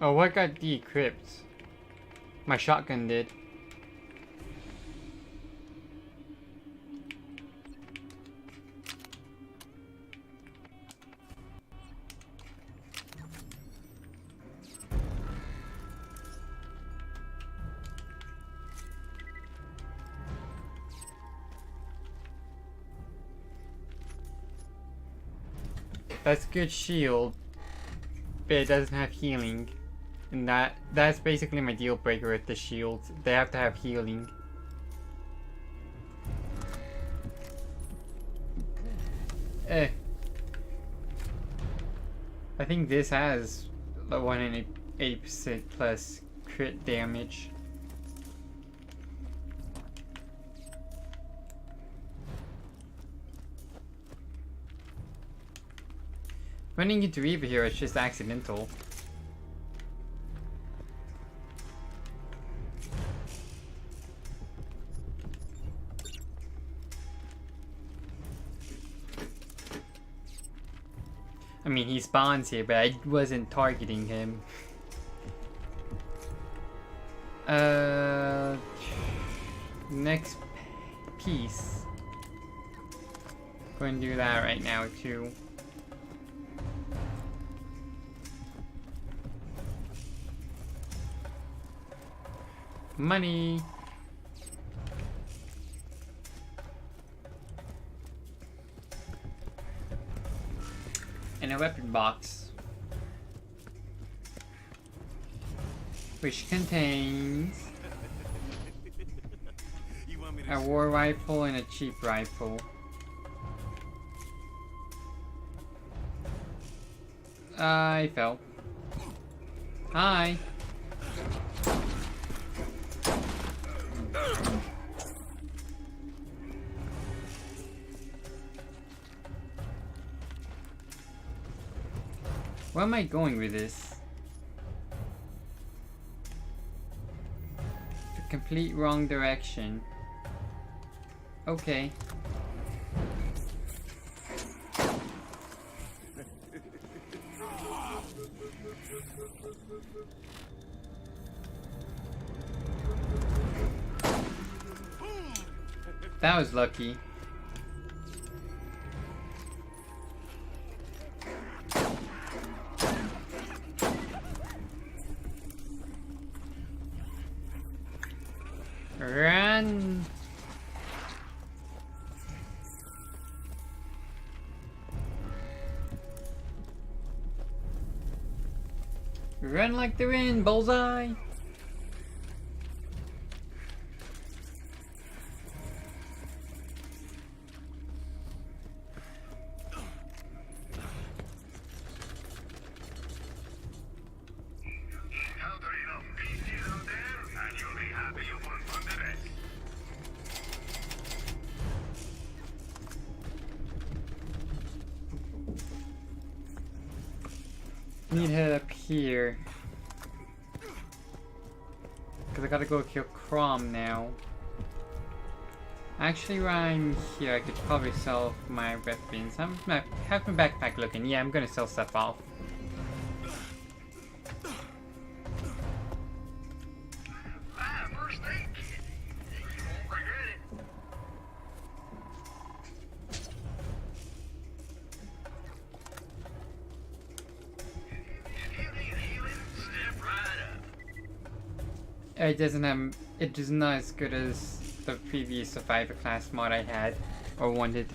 Oh, what got decrypted? My shotgun did. That's good shield, but it doesn't have healing. And that's basically my deal breaker with the shields. They have to have healing. I think this has the 180% plus crit damage. Running into Reaver here is just accidental. I mean, he spawns here, but I wasn't targeting him. Next piece. Going to do that right now too. Money. And a weapon box, which contains a war rifle and a cheap rifle. I fell. Hi. Where am I going with this? The complete wrong direction. Okay. That was lucky. Run! Run like the wind, bullseye! Need to head up here. Because I gotta go kill Crom now. Actually, while I'm here, I could probably sell my weapons. Have my backpack looking. Yeah, I'm gonna sell stuff off. It is not as good as the previous Survivor class mod I had or wanted.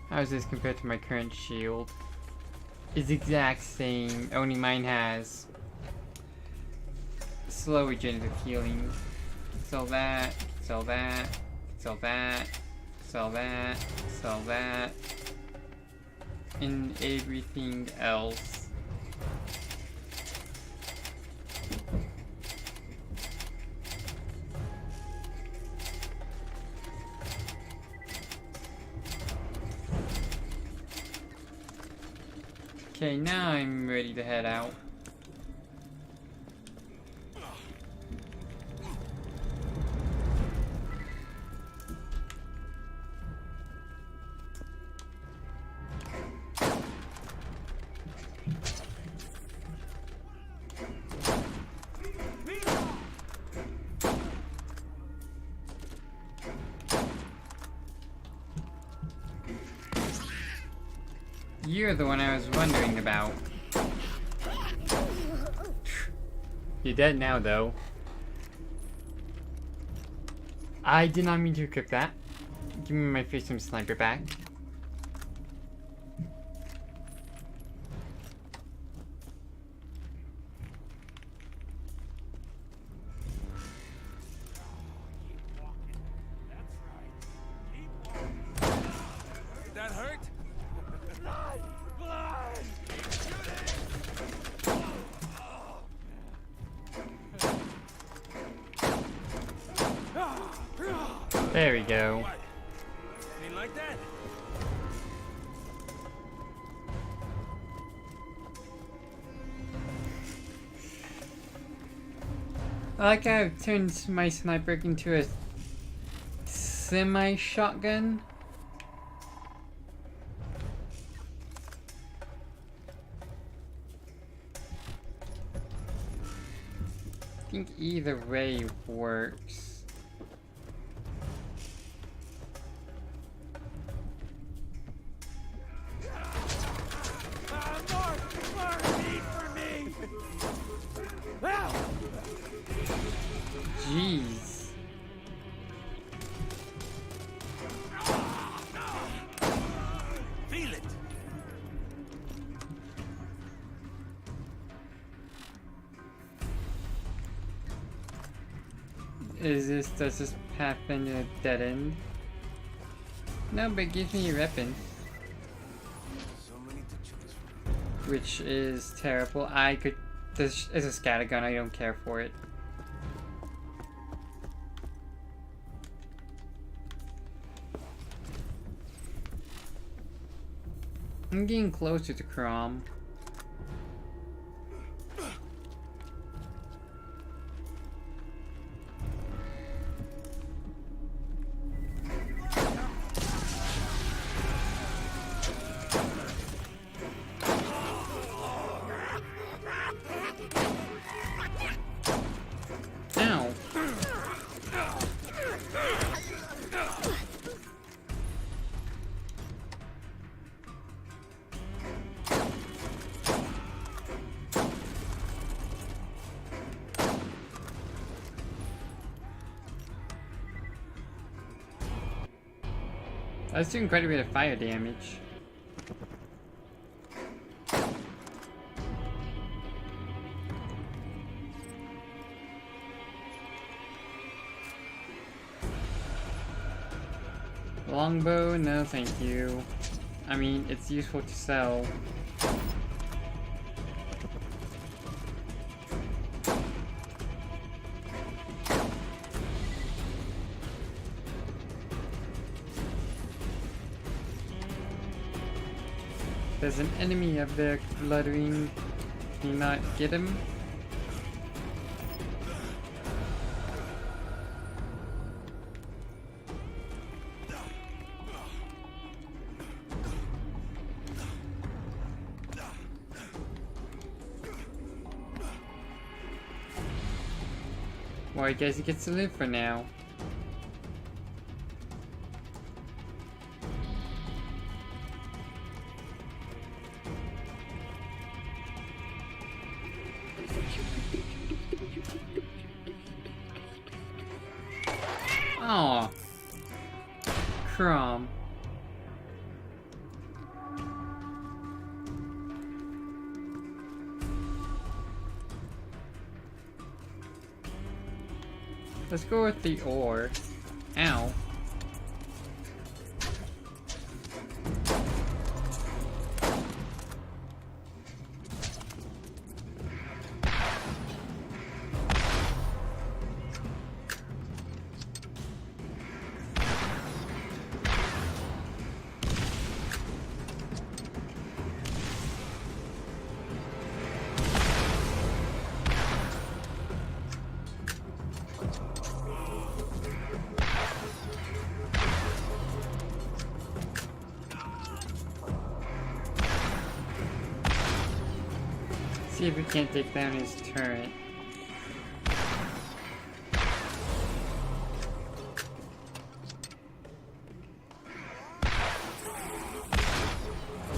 How is this compared to my current shield? It's the exact same, only mine has slow regenerative healing. Sell that, sell that, sell that, sell that, sell that, and everything else. Okay, now I'm ready to head out. You're the one I was wondering about. You're dead now, though. I did not mean to equip that. Give me my fearsome sniper back. That hurt? There we go. What? Ain't like that? I like how I've turned my sniper into a semi-shotgun. I think either way works. Jeez. Feel it. Does this path end in a dead end? No, but it gives me a weapon. So many to choose from. Which is terrible. This is a scattergun, I don't care for it. I'm getting closer to Crom. Ow. That's doing quite a bit of fire damage. Longbow, no thank you. I mean, it's useful to sell. There's an enemy up there fluttering. Can you not get him? Well, I guess he gets to live for now. Oh, Crom. Let's go with the ore. Ow. See if we can't take down his turret.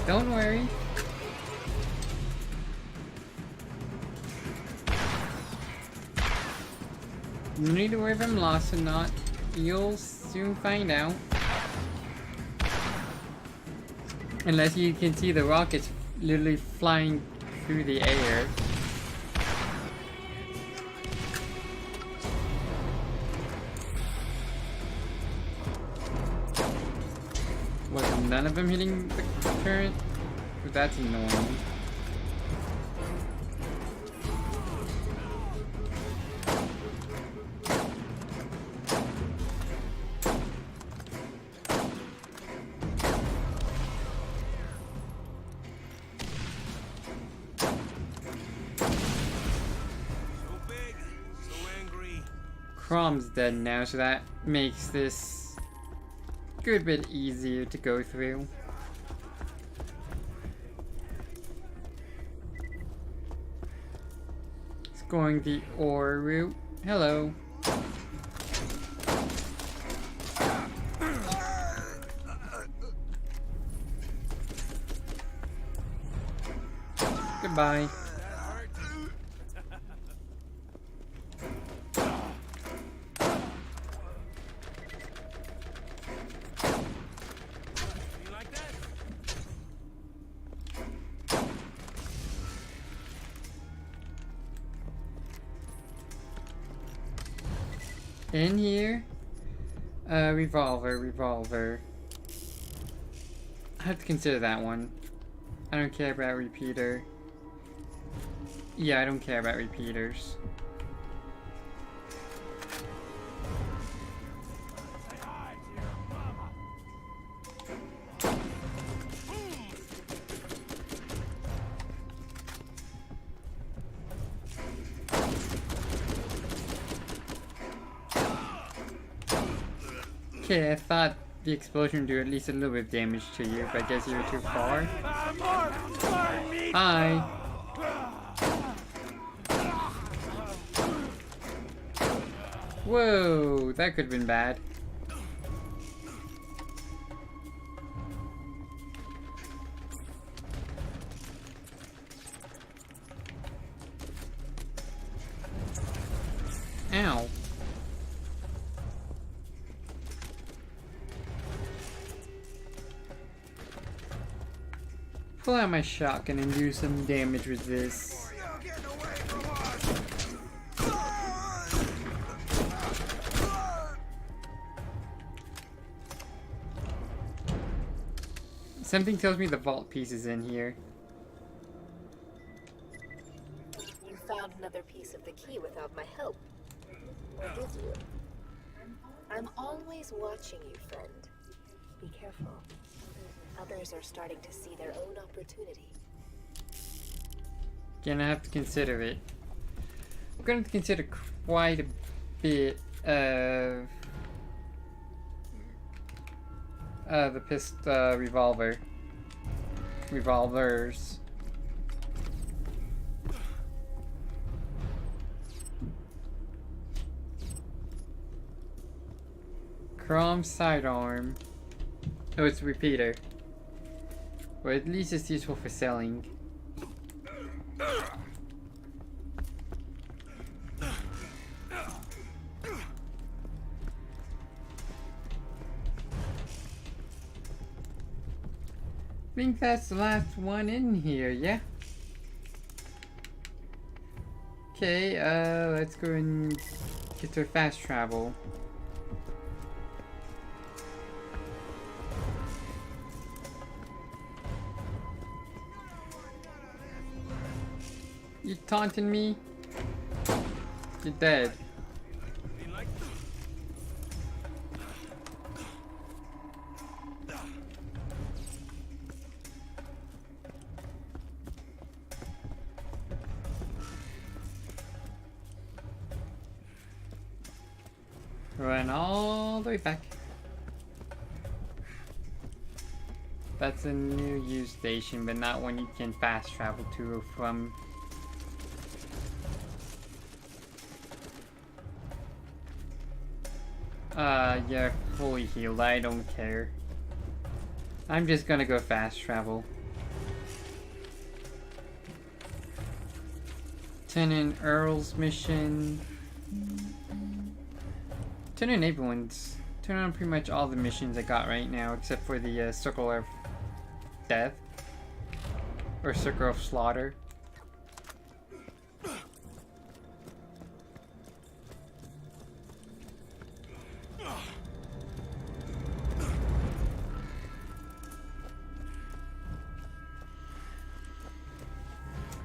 Don't worry. You need to worry if I'm lost or not. You'll soon find out. Unless you can see the rockets literally flying through the air. Was none of them hitting the current? That's annoying. Crom's dead now, so that makes this a good bit easier to go through. It's going the ore route. Hello. Goodbye. In here, revolver. I have to consider that one. I don't care about repeater. Yeah, I don't care about repeaters. Okay, I thought the explosion would do at least a little bit of damage to you, but I guess you were too far. Hi. Whoa, that could have been bad. Ow. Pull out my shotgun and do some damage with this. Something tells me the vault piece is in here. You found another piece of the key without my help. Or did you? I'm always watching you, friend. Be careful. Others are starting to see their own opportunity. Gonna have to consider it. I'm gonna have to consider quite a bit of the revolvers. Chrome sidearm. Oh, it's a repeater. Or at least it's useful for selling. I think that's the last one in here, yeah? Okay, let's go and get to fast travel. You taunting me? You're dead. Run all the way back. That's a new use station, but not one you can fast travel to or from. You're fully healed. I don't care. I'm just gonna go fast travel. Lieutenant Earl's mission. Turn on everyone's. Turn on pretty much all the missions I got right now, except for the Circle of Death. Or Circle of Slaughter.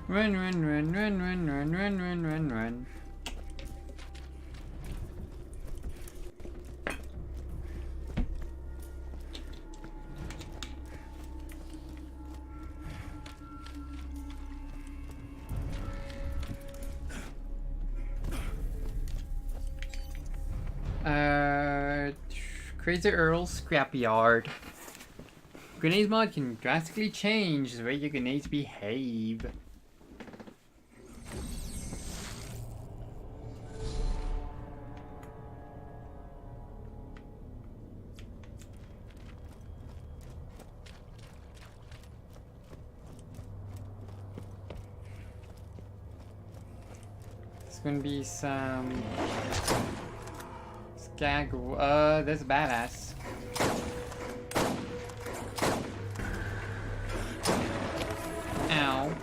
Run, run, run, run, run, run, run, run, run, run. Crazy Earl's Scrapyard. Grenades mod can drastically change the way your grenades behave. There's gonna be some Skag. That's badass. Ow.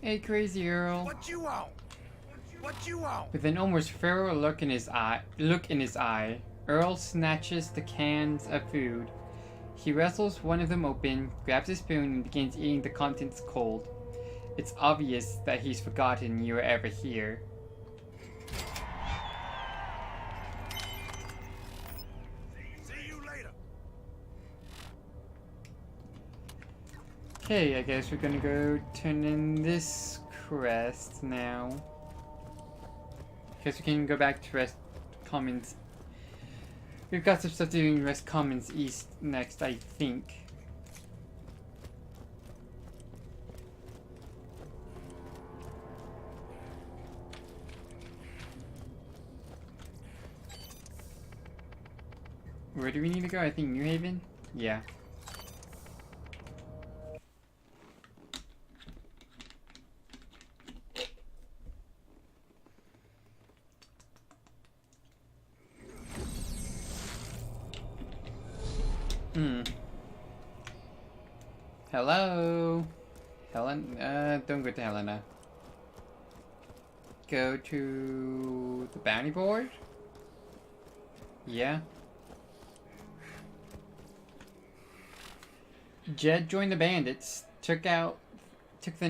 Hey, Crazy Earl. What you want? What you want? With an almost feral look in his eye, Earl snatches the cans of food. He wrestles one of them open, grabs a spoon, and begins eating the contents cold. It's obvious that he's forgotten you were ever here. See you later. Okay, I guess we're gonna go turn in this crest now. Guess we can go back to Rest Commons. We've got some stuff to do in Rest Commons East next, I think. Where do we need to go? I think New Haven? Yeah. Hello? Don't go to Helena. Go to the bounty board? Yeah. Jed joined the bandits, took the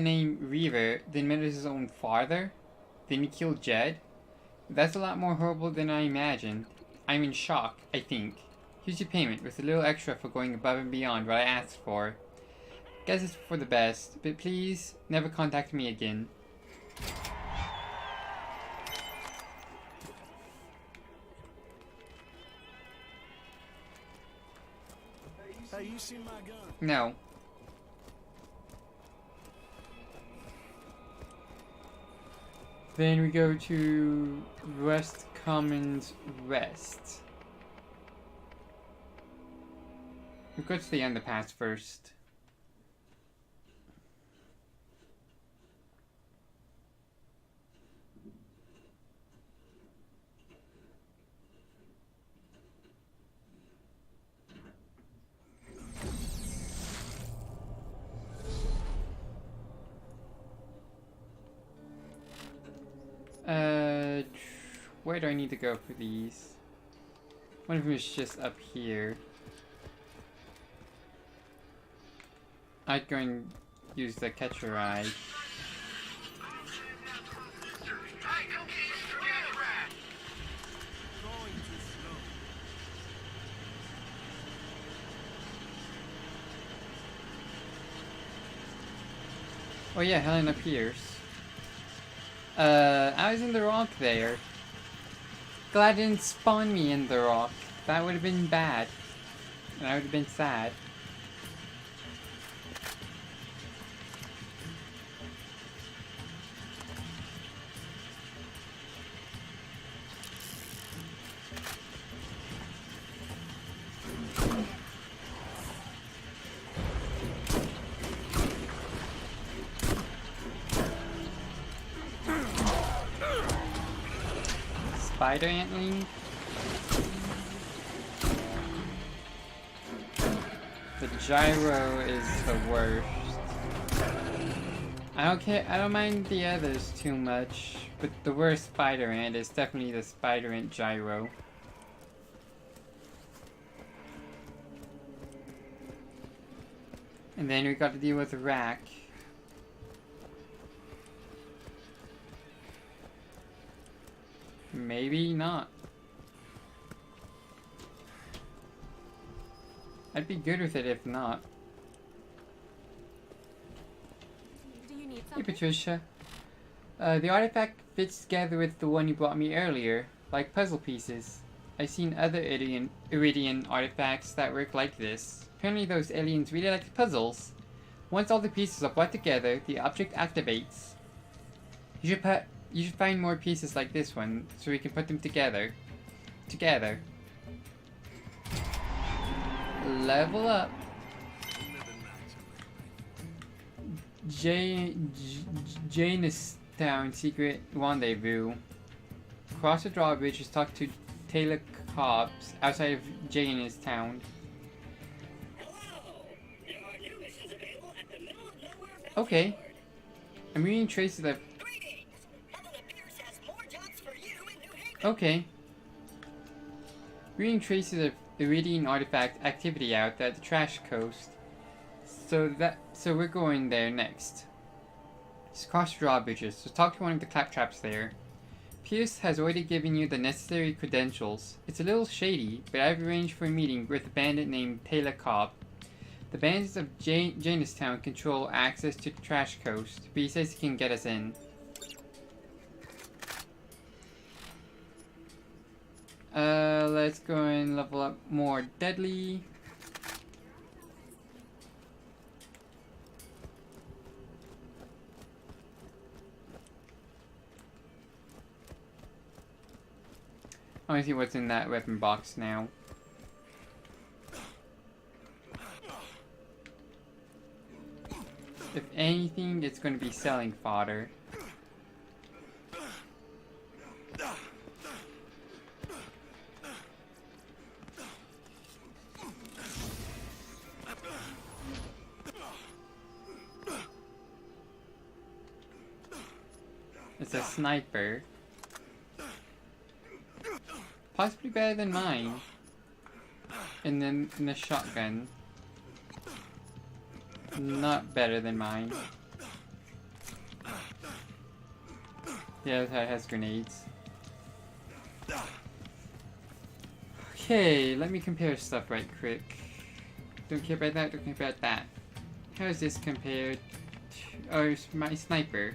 name Reaver, then made his own father. Then he killed Jed. That's a lot more horrible than I imagined. I'm in shock, I think. Here's your payment, with a little extra for going above and beyond what I asked for. Guess it's for the best, but please, never contact me again. Hey, you see my gun? No. Then we go to West Commons West. We go to the underpass first. Where do I need to go for these? One of them is just up here. I'd go and use the catcher eye. Oh yeah, Helena Pierce. I was in the rock there. Glad it didn't spawn me in the rock. That would have been bad. And I would have been sad. Spider antling? The gyro is the worst. I don't care, I don't mind the others too much, but the worst spider ant is definitely the spider ant gyro. And then we got to deal with the rack. Maybe not. I'd be good with it if not. Do you need Hey something? Patricia. The artifact fits together with the one you brought me earlier, like puzzle pieces. I've seen other Iridian artifacts that work like this. Apparently those aliens really like puzzles. Once all the pieces are brought together, the object activates. You should find more pieces like this one, so we can put them together. Level up. Janestown Secret Rendezvous. Cross the drawbridge to talk to Taylor Cobbs outside of Janestown. Okay. I'm reading traces of... Okay. Reading traces of Iridian artifact activity out at the Trash Coast. So we're going there next. Just cross drawbridges, so talk to one of the claptraps there. Pierce has already given you the necessary credentials. It's a little shady, but I've arranged for a meeting with a bandit named Taylor Cobb. The bandits of Janestown control access to the Trash Coast, but he says he can get us in. Let's go and level up more deadly. I want to see what's in that weapon box now. If anything, it's going to be selling fodder. It's a sniper. Possibly better than mine. And then the shotgun. Not better than mine. The other side has grenades. Okay, let me compare stuff right quick. Don't care about that, don't care about that. How is this compared to... Oh, it's my sniper.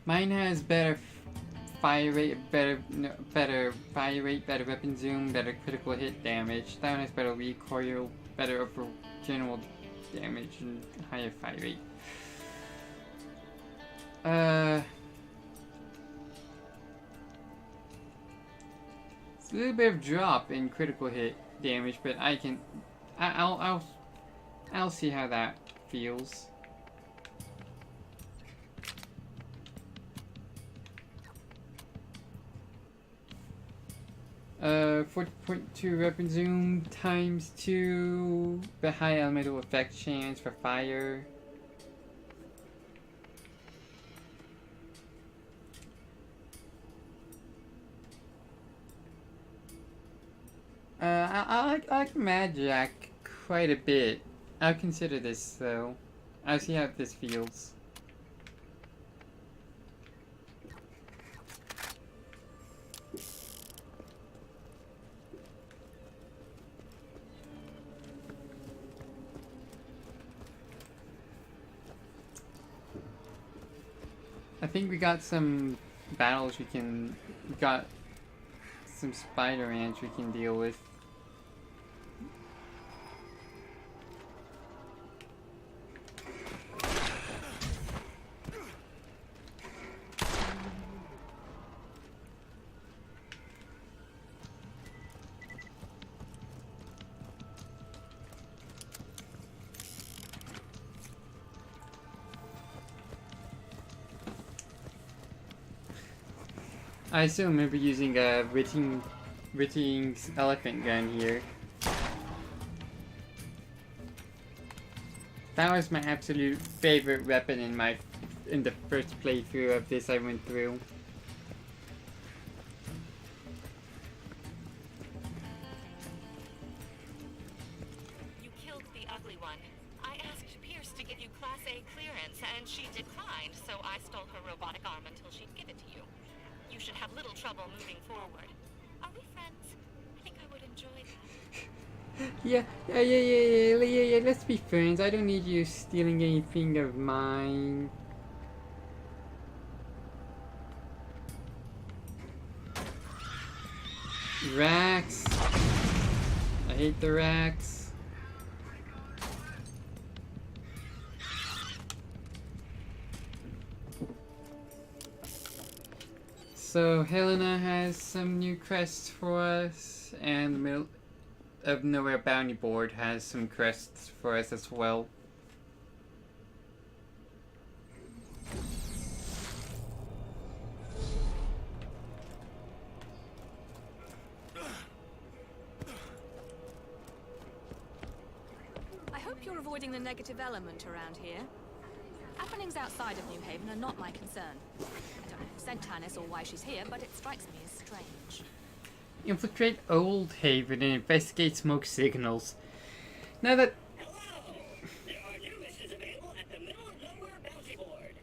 Mine has better fire rate, better fire rate, better weapon zoom, better critical hit damage. That one has better recoil, better overall general damage, and higher fire rate. It's a little bit of drop in critical hit damage, but I'll see how that feels. 40.2 weapon zoom times 2, the high elemental effect chance for fire. I like Magic quite a bit. I'll consider this though. I'll see how this feels. I think we got some battles we got some spider ants we can deal with. I still remember using a Ritting's elephant gun here. That was my absolute favorite weapon in the first playthrough of this I went through. You killed the ugly one. I asked Pierce to give you Class A clearance, and she declined, so I stole her robotic arm until she'd give it to you. You should have little trouble moving forward. Are we friends? I think I would enjoy that. Yeah, let's be friends. I don't need you stealing anything of mine. Racks. I hate the racks. So Helena has some new crests for us, and the Middle of Nowhere Bounty Board has some crests for us as well. I hope you're avoiding the negative element around here. Happenings outside of New Haven are not my concern. I don't know who sent Tannis or why she's here, but it strikes me as strange. Infiltrate Old Haven and investigate smoke signals. Now that... Hello! There are new missions available at the Middle of Nowhere Bounty Board.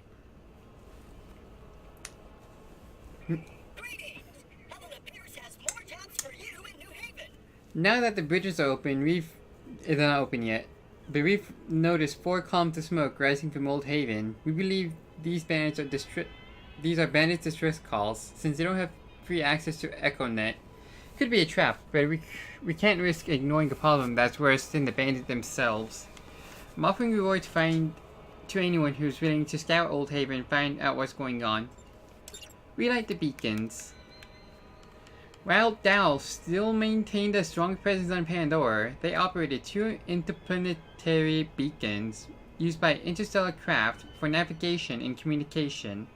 Greetings! Helena Pierce has more jobs for you in New Haven. Now that the bridges are open, they're not open yet, but we've noticed 4 columns of smoke rising from Old Haven. We believe these are bandits' distress calls, since they don't have free access to EchoNet. Could be a trap, but we can't risk ignoring a problem that's worse than the bandits themselves. I'm offering reward to anyone who's willing to scout Old Haven and find out what's going on. Relight the beacons. While Dow still maintained a strong presence on Pandora, they operated 2 interplanetary beacons used by interstellar craft for navigation and communication.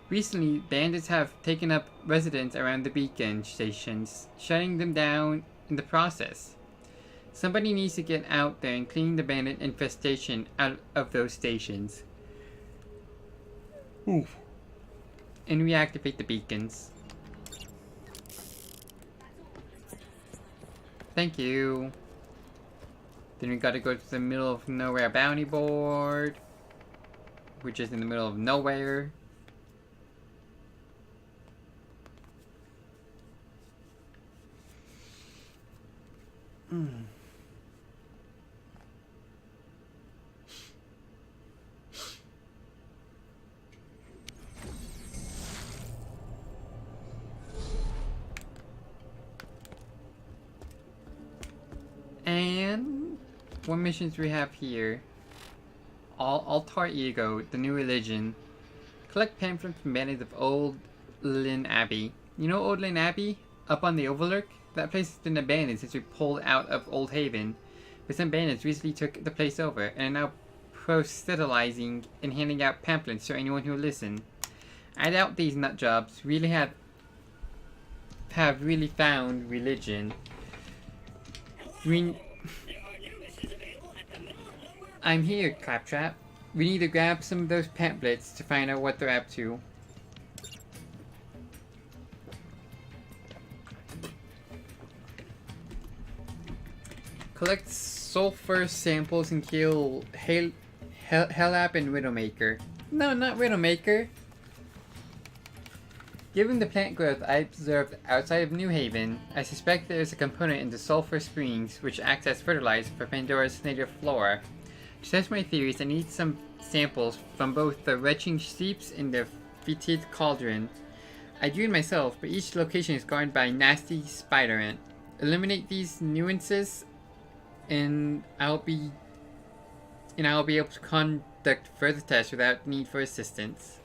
Recently, bandits have taken up residence around the beacon stations, shutting them down in the process. Somebody needs to get out there and clean the bandit infestation out of those stations. Oof. And reactivate the beacons. Thank you. Then we gotta go to the Middle of Nowhere Bounty Board, which is in the middle of nowhere. And what missions we have here? Altar Ego, the new religion. Collect pamphlets from bandits of Old Lynn Abbey. You know Old Lynn Abbey? Up on the Overlook? That place has been abandoned since we pulled out of Old Haven. But some bandits recently took the place over and are now proselytizing and handing out pamphlets to anyone who will listen. I doubt these nutjobs really have really found religion. I'm here, Claptrap. We need to grab some of those pamphlets to find out what they're up to. Collect sulfur samples and kill Hellap and Widowmaker. No, not Widowmaker. Given the plant growth I observed outside of New Haven, I suspect there is a component in the sulfur springs which acts as fertilizer for Pandora's native flora. To test my theories, I need some samples from both the retching seeps and the fetid cauldron. I do it myself, but each location is guarded by a nasty spider ant. Eliminate these nuances, and I'll be able to conduct further tests without need for assistance.